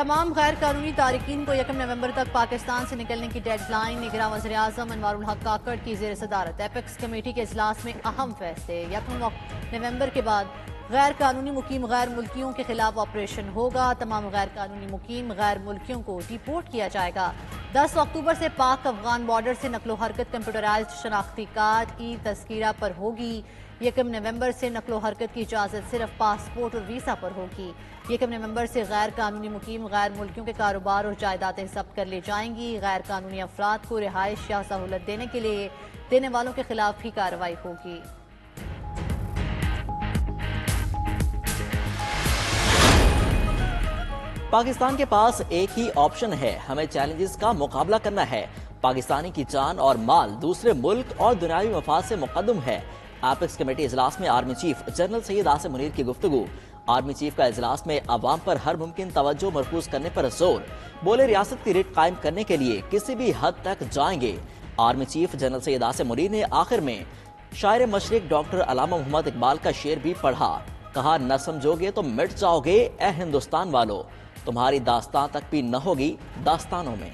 तमाम गैर कानूनी तारिकीन को 1 नवंबर तक पाकिस्तान से निकलने की डेडलाइन। निगरां वज़ीर-ए-आज़म अनवारुल हक काकड़ की ज़ेर सदारत एपेक्स कमेटी के इजलास में अहम फैसले। 1 नवंबर के बाद गैर कानूनी मुकीम गैर मुल्कियों के खिलाफ ऑपरेशन होगा। तमाम गैर कानूनी मुकीम गैर मुल्कियों को डिपोर्ट किया जाएगा। 10 अक्टूबर से पाक अफगान बॉर्डर से नकलो हरकत कंप्यूटराइज्ड शनाख्ती कार्ड की तस्कीरा पर होगी। 1 नवंबर से नकलो हरकत की इजाज़त सिर्फ पासपोर्ट और वीज़ा पर होगी। 1 नवंबर से गैर कानूनी मुकीम गैर मुल्कियों के कारोबार और जायदादें जब्त कर ली जाएंगी। गैर कानूनी अफराद को रिहाइश या सहूलत देने के लिए देने वालों के खिलाफ भी कार्रवाई होगी। पाकिस्तान के पास एक ही ऑप्शन है, हमें चैलेंजेस का मुकाबला करना है। पाकिस्तानी की जान और माल दूसरे मुल्क और दुनियावी मफाद से मुकद्दम है। एपेक्स कमेटी इजलास में army chief general Syed Asim Munir की गुफ्तगू। आर्मी चीफ का इजलास में अवाम पर हर मुमकिन तवज्जो मरकूज करने पर जोर। बोले रियासत की रिट कायम करने के लिए किसी भी हद तक जाएंगे। Army chief general Syed Asim Munir ने आखिर में शायर मशरिक डॉक्टर अल्लामा मोहम्मद इकबाल का शेर भी पढ़ा। कहा, न समझोगे तो मिट जाओगे ए हिंदुस्तान वालों, तुम्हारी दास्तान तक भी न होगी दास्तानों में।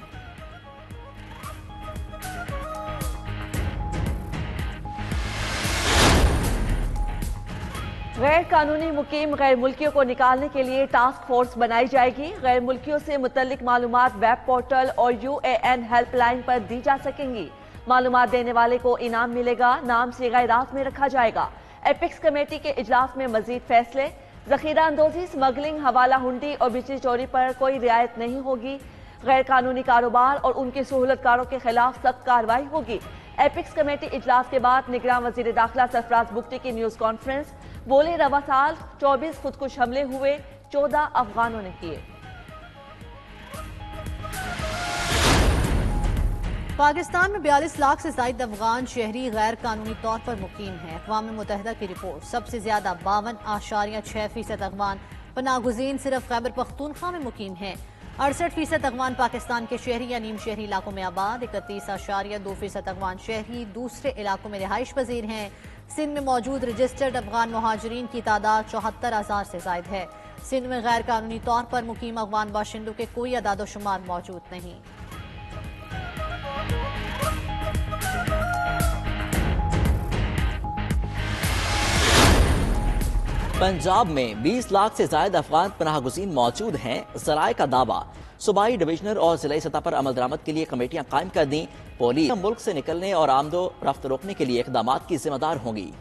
गैर कानूनी मुकीम गैर मुल्कियों को निकालने के लिए टास्क फोर्स बनाई जाएगी। गैर मुल्कियों से मुतल्लिक मालूमात वेब पोर्टल और UAN हेल्पलाइन पर दी जा सकेंगी। मालूमात देने वाले को इनाम मिलेगा। नाम सिगारात में रखा जाएगा। एपेक्स कमेटी के इजलास में मजीद फैसले। जखीरा अंदोजी, स्मगलिंग, हवाला हुंडी और बिजली चोरी पर कोई रियायत नहीं होगी। गैर कानूनी कारोबार और उनके सहूलतकारों के खिलाफ सख्त कार्रवाई होगी। एपेक्स कमेटी इजलास के बाद निगरान वजीर दाखिला सरफराज बुगटी की न्यूज कॉन्फ्रेंस। बोले, रवा साल 24 खुदकुश हमले हुए, 14 अफगानों ने किए। पाकिस्तान में 42 लाख से ज्यादा अफगान शहरी गैर कानूनी तौर पर मुकीम हैं। अक़वाम मुत्तहिदा की रिपोर्ट। सबसे ज्यादा 52.6% अफगान पनाहगुज़ीन सिर्फ खैबर पख्तूनख्वा में मुकीम हैं। 68% अफगान पाकिस्तान के शहरी या नीम शहरी इलाकों में आबाद। 31.2% अफगान शहरी दूसरे इलाकों में रिहाइश पजीर हैं। सिंध में मौजूद रजिस्टर्ड अफगान मुहाजिरीन की तादाद 74,000 से जायद है। सिंध में गैर कानूनी तौर पर मुकीम अफगान बाशिंदों के कोई अदादोशुमार मौजूद नहीं। पंजाब में 20 लाख से ज्यादा अफगान पनाहगुज़ीन मौजूद हैं। ज़राए का दावा। सूबाई, डिविजनल और जिला सतह पर अमल दरामद के लिए कमेटियां कायम कर दी। पुलिस मुल्क से निकलने और आमदो रफ्त रोकने के लिए इकदाम की जिम्मेदार होंगी।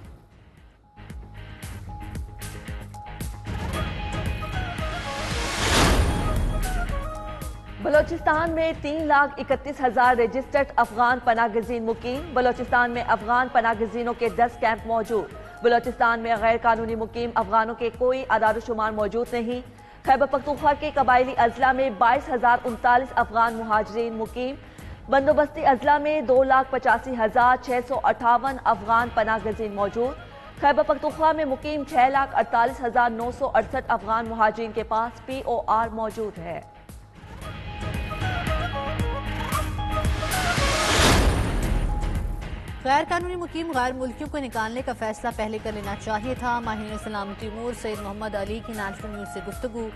बलोचिस्तान में 3,31,000 रजिस्टर्ड अफगान पनाहगज़ीन मुकीम। बलोचिस्तान में अफगान पनाहगज़ीनों के 10 कैंप मौजूद। बलोचिस्तान में गैर कानूनी मुकीम अफगानों के कोई आदादोशुमार मौजूद नहीं। खैबर पख्तूनख्वा के कबायली अजला में 22,039 अफगान मुहाजिरीन मुकीम। बंदोबस्ती अजला में 2,85,658 अफगान पनाहगज़ीन मौजूद। खैबर पख्तूनख्वा में मुकीम 6,48,968 अफगान मुहाजिरीन के पास POR मौजूद है। गैर कानूनी मुकीम गैर मुल्कियों को निकालने का फैसला पहले कर लेना चाहिए था। माहिर सलामती उमूर सैयद मोहम्मद अली की नेशनल न्यूज से गुफ्तगू।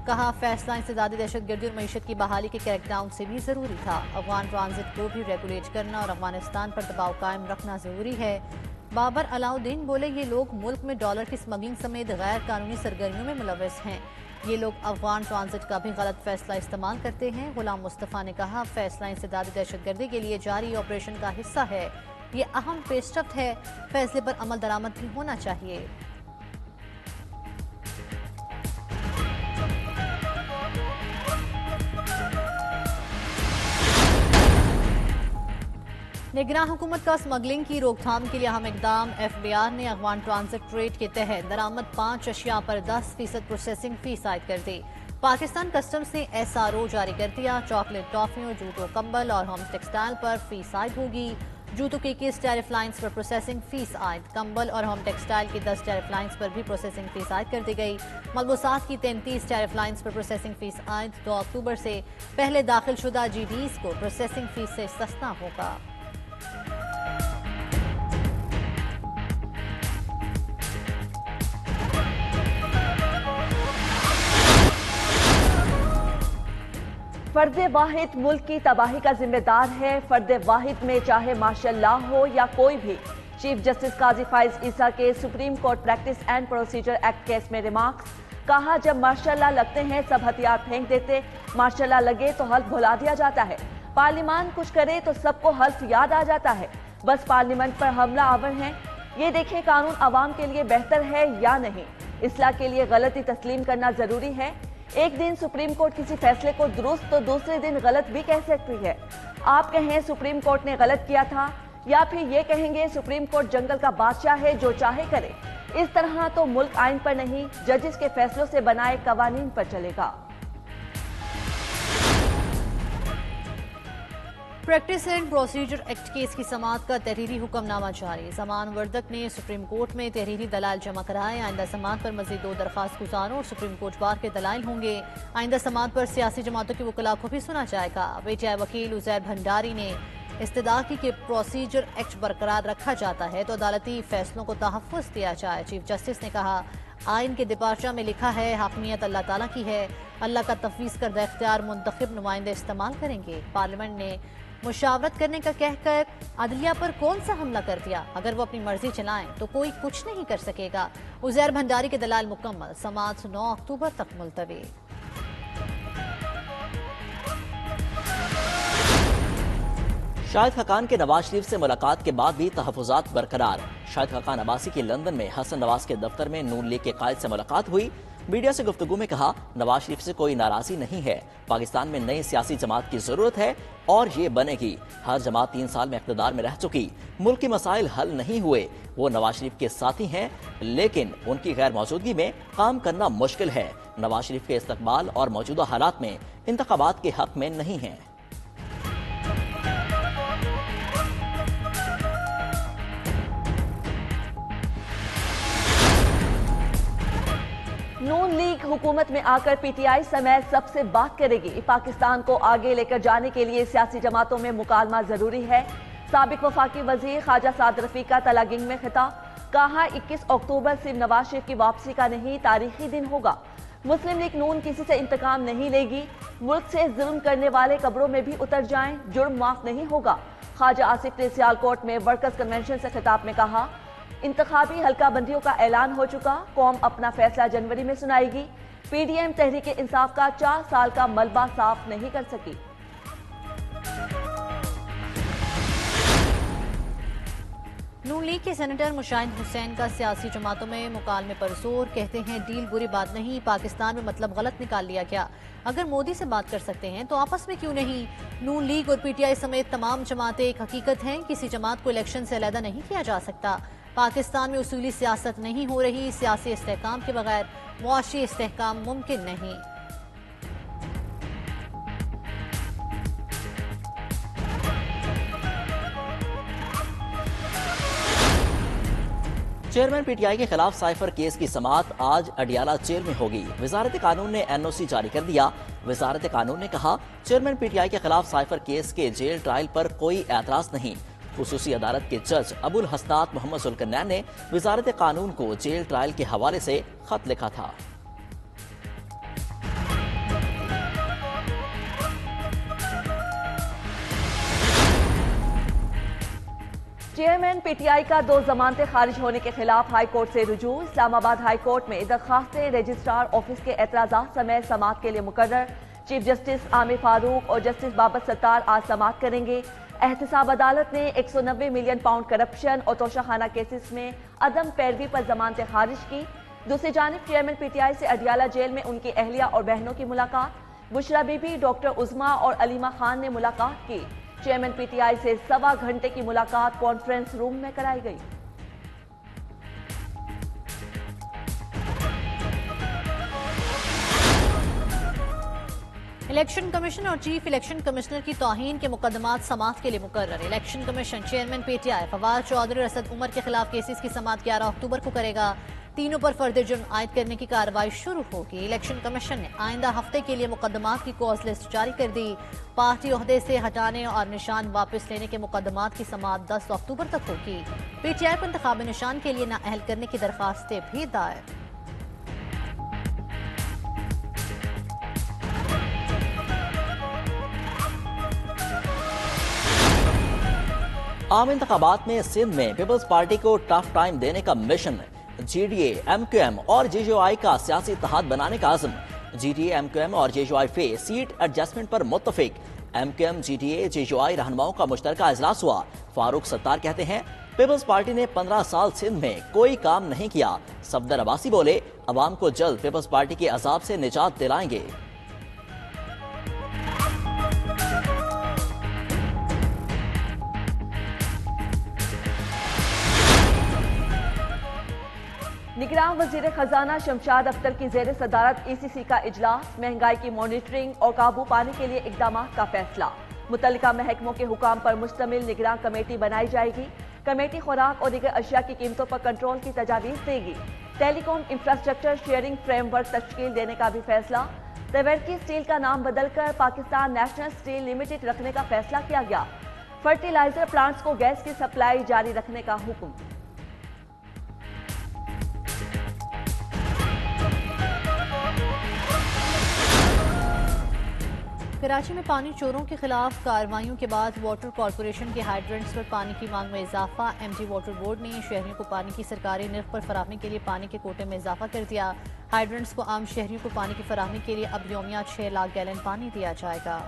कहा, फैसला इंसदादी दहशतगर्दी और मईशत की बहाली के क्रैकडाउन से भी जरूरी था। अफगान ट्रांजिट को भी रेगुलेट करना और अफगानिस्तान पर दबाव कायम रखना जरूरी है। बाबर अलाउद्दीन बोले, ये लोग मुल्क में डॉलर की स्मगलिंग समेत गैर कानूनी सरगर्मियों में मुलव्वस हैं। ये लोग अफगान ट्रांजिट का भी गलत फैसला इस्तेमाल करते हैं। गुलाम मुस्तफ़ा ने कहा, फैसला इंसदादी दहशतगर्दी के लिए जारी ऑपरेशन का हिस्सा है। ये अहम पेशरफ्त है। फैसले पर अमल दरामद भी होना चाहिए। निगरान हुकूमत का स्मगलिंग की रोकथाम के लिए अहम इकदाम। FBI ने अफगान ट्रांजिट ट्रेड के तहत दरामद 5 अशिया पर 10% प्रोसेसिंग फीस आयद कर दी। पाकिस्तान कस्टम्स ने SRO जारी कर दिया। चॉकलेट, टॉफियों, जूतों, कंबल और होम टेक्सटाइल पर फीस आयद होगी। जूतों की 21 टैरिफ लाइन्स पर प्रोसेसिंग फीस आयद। कंबल और होम टेक्सटाइल की 10 टैरिफ लाइन्स पर भी प्रोसेसिंग फीस आयद कर दी गई। मलबूसात की 33 टैरिफ लाइन्स पर प्रोसेसिंग फीस आयद। 2 अक्टूबर से पहले दाखिल शुदा GDs को प्रोसेसिंग फीस से सस्ता होगा। फर्द वाहिद मुल्क की तबाही का जिम्मेदार है। फर्द वाहिद में चाहे मार्शल लॉ हो या कोई भी। चीफ जस्टिस काजी फाइज ईसा के supreme court practice and procedure act case में रिमार्क्स। कहा, जब मार्शल लॉ लगते हैं सब हथियार फेंक देते, मार्शल लॉ लगे तो हल्फ भुला दिया जाता है। पार्लियामान कुछ करे तो सबको हल्फ याद आ जाता है। बस पार्लियामेंट पर हमला आवर है। ये देखें कानून आवाम के लिए बेहतर है या नहीं। इस्लाह के लिए गलती तस्लीम करना जरूरी है। एक दिन सुप्रीम कोर्ट किसी फैसले को दुरुस्त तो दूसरे दिन गलत भी कह सकती है। आप कहें सुप्रीम कोर्ट ने गलत किया था, या फिर ये कहेंगे सुप्रीम कोर्ट जंगल का बादशाह है, जो चाहे करे। इस तरह तो मुल्क आइन पर नहीं, जजेस के फैसलों से बनाए कवानीन पर चलेगा। Practice and procedure act case की समाअत का तहरीरी हुक्मनामा जारी। जमान वर्दक ने सुप्रीम कोर्ट में तहरीरी दलाल जमा कराए। आइंदा समाअत पर मजीद 2 दरखास्त गुजारों और सुप्रीम कोर्ट बार के दलाइल होंगे। आइंदा समाअत पर सियासी जमातों के वकला को भी सुना जाएगा। पीटीआई वकील उजैर भंडारी ने इस्तदा की कि प्रोसीजर एक्ट बरकरार रखा जाता है तो अदालती फैसलों को तहफ़्फ़ुज़ दिया जाए। चीफ जस्टिस ने कहा, आइन के दिपार्चा में लिखा है हकमियत अल्लाह ताला की है। अल्लाह का तफवीज़ करदा इख्तियार मुंतखब नुमाइंदे इस्तेमाल करेंगे। पार्लियामेंट ने मुशावरत करने का कहकर अदलिया पर कौन सा हमला कर दिया। अगर वो अपनी मर्जी चलाएं तो कोई कुछ नहीं कर सकेगा। उजैर भंडारी के दलाल मुकम्मल। समाअत 9 अक्टूबर तक मुलतवी। शाहिद खकान के नवाज शरीफ से मुलाकात के बाद भी तहफ़्फ़ुज़ात बरकरार। शाहिद खकान अब्बासी की लंदन में हसन नवाज के दफ्तर में नून लीग के कायद से मुलाकात हुई। मीडिया से गुफ्तगू में कहा, नवाज शरीफ से कोई नाराजगी नहीं है। पाकिस्तान में नई सियासी जमात की जरूरत है और ये बनेगी। हर जमात 3 साल में इक़्तिदार में रह चुकी, मुल्क के मसाइल हल नहीं हुए। वो नवाज शरीफ के साथी हैं, लेकिन उनकी गैर मौजूदगी में काम करना मुश्किल है। नवाज शरीफ के इस्तकबाल और मौजूदा हालात में इंतखाबात के हक में नहीं है। नून लीग हुकूमत में आकर पीटीआई समेत सबसे बात करेगी। पाकिस्तान को आगे लेकर जाने के लिए सियासी जमातों में मुकालमा जरूरी है। साबिक वफाकी वजीर ख्वाजा साद रफीक का तलागिंग में खिताब। कहा, 21 अक्टूबर सिर्फ नवाज शरीफ की वापसी का नहीं, तारीखी दिन होगा। मुस्लिम लीग नून किसी से इंतकाम नहीं लेगी। मुल्क से जुल्म करने वाले कब्रों में भी उतर जाएं, जुर्म माफ नहीं होगा। ख्वाजा आसिफ ने सियालकोट में वर्कर्स कन्वेंशन से खिताब में कहा, इंतखाबी हल्का बंदियों का ऐलान हो चुका, कौम अपना फैसला जनवरी में सुनाएगी। पीडीएम तहरीक इंसाफ का 4 साल का मलबा साफ नहीं कर सकी। नून लीग के सेनेटर मुशाहिद हुसैन का सियासी जमातों में मुकालमे पर जोर। कहते हैं डील बुरी बात नहीं, पाकिस्तान में मतलब गलत निकाल लिया गया। अगर मोदी से बात कर सकते हैं तो आपस में क्यों नहीं। नून लीग और पीटीआई समेत तमाम जमातें एक हकीकत हैं, किसी जमात को इलेक्शन से अलहदा नहीं किया जा सकता। पाकिस्तान में उसूली सियासत नहीं हो रही। सियासी इस्तेहकाम के बगैर मुआशी इस्तेहकाम मुमकिन नहीं। चेयरमैन पीटीआई के खिलाफ साइफर केस की समाअत आज अडियाला जेल में होगी। वजारत कानून ने एनओसी जारी कर दिया। वजारत कानून ने कहा, चेयरमैन पीटीआई के खिलाफ साइफर केस के जेल ट्रायल पर कोई एतराज नहीं। खुसूसी अदालत के जज अबुल हसनात मोहम्मद सुल्करनैन ने वजारत कानून को जेल ट्रायल के हवाले से खत लिखा था। चेयरमैन पीटीआई का 2 जमानतें खारिज होने के खिलाफ हाई कोर्ट से रुजू। इस्लामाबाद हाई कोर्ट में दरखास्तें रजिस्ट्रार ऑफिस के एतराज़ात समेत समाअत के लिए मुकर्रर। चीफ जस्टिस आमिर फारूक और जस्टिस बाबर सत्तार आज समाअत करेंगे। एहतसाब अदालत ने 190 मिलियन पाउंड करप्शन और तोशाखाना केसेस में अदम पैरवी पर जमानतें खारिज की। दूसरी जानिब चेयरमैन पीटीआई से अडियाला जेल में उनकी अहलिया और बहनों की मुलाकात। बुशरा बीबी, डॉक्टर उज़मा और अलीमा खान ने मुलाकात की। चेयरमैन पीटीआई से 1.25 घंटे की मुलाकात कॉन्फ्रेंस रूम में कराई गई। इलेक्शन कमीशन और चीफ इलेक्शन कमिश्नर की तौहीन के मुकदमात समाअत के लिए मुकर्रर। Election commission chairman PTI Fawad Chaudhry, Asad Umar के खिलाफ केसेस की समाअत 11 अक्टूबर को करेगा। तीनों पर फर्द जुर्म आयद करने की कार्रवाई शुरू होगी। इलेक्शन कमीशन ने आइंदा हफ्ते के लिए मुकदमात की कॉज लिस्ट जारी कर दी। पार्टी ओहदे से हटाने और निशान वापस लेने के मुकदमात की समाअत 10 अक्टूबर तक होगी। पीटीआई को इंतखाबी निशान के लिए नाअहल करने की दरखास्तें भी दायर। आम इंतखाबात में सिंध में पीपल्स पार्टी को टफ टाइम देने का मिशन, GDA, MQM और JJY का सियासी इत्तेहाद बनाने का आज़म। GDA, MQM और JJY पे सीट एडजस्टमेंट पर मुत्तफिक। MQM, GDA, JJY रहनुमाओं का मुश्तरका इजलास हुआ। फारूक सत्तार कहते हैं पीपल्स पार्टी ने 15 साल सिंध में कोई काम नहीं किया। सफदर अब्बासी बोले अवाम को जल्द पीपल्स पार्टी के अजाब से निजात दिलाएंगे। निगरान वजीर खजाना शमशाद अख्तर की जेर सदारत ECC का इजलास, महंगाई की मॉनिटरिंग और काबू पाने के लिए इकदाम का फैसला। मुतल्लिका महकमों के हुकाम पर मुश्तमिल निगरान कमेटी बनाई जाएगी। कमेटी खुराक और दीगर अशिया की कीमतों पर कंट्रोल की तजावीज़ देगी। टेलीकॉम इंफ्रास्ट्रक्चर शेयरिंग फ्रेमवर्क तश्कील देने का भी फैसला। तवेरकी स्टील का नाम बदलकर पाकिस्तान नेशनल स्टील लिमिटेड रखने का फैसला किया गया। फर्टिलाइजर प्लांट्स को गैस की सप्लाई जारी रखने का हुक्म। कराची में पानी चोरों के खिलाफ कार्रवाइयों के बाद वाटर कॉरपोरेशन के हाइड्रेंट्स पर पानी की मांग में इजाफा। MT वाटर बोर्ड ने शहरियों को पानी की सरकारी निर्ख पर फराहमी के लिए पानी के कोटे में इजाफा कर दिया। हाइड्रेंट्स को आम शहरियों को पानी की फराहमी के लिए अब यौमिया 6 लाख गैलन पानी दिया जाएगा।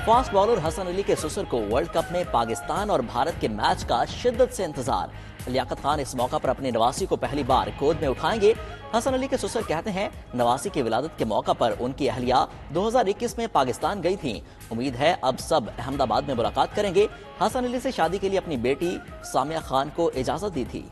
फास्ट बॉलर हसन अली के ससुर को वर्ल्ड कप में पाकिस्तान और भारत के मैच का शिद्दत से इंतजार। लियाकत खान इस मौका पर अपनी नवासी को पहली बार गोद में उठाएंगे। हसन अली के ससुर कहते हैं नवासी की विलादत के मौका पर उनकी अहलिया 2021 में पाकिस्तान गई थी। उम्मीद है अब सब अहमदाबाद में मुलाकात करेंगे। हसन अली से शादी के लिए अपनी बेटी सामिया खान को इजाजत दी थी।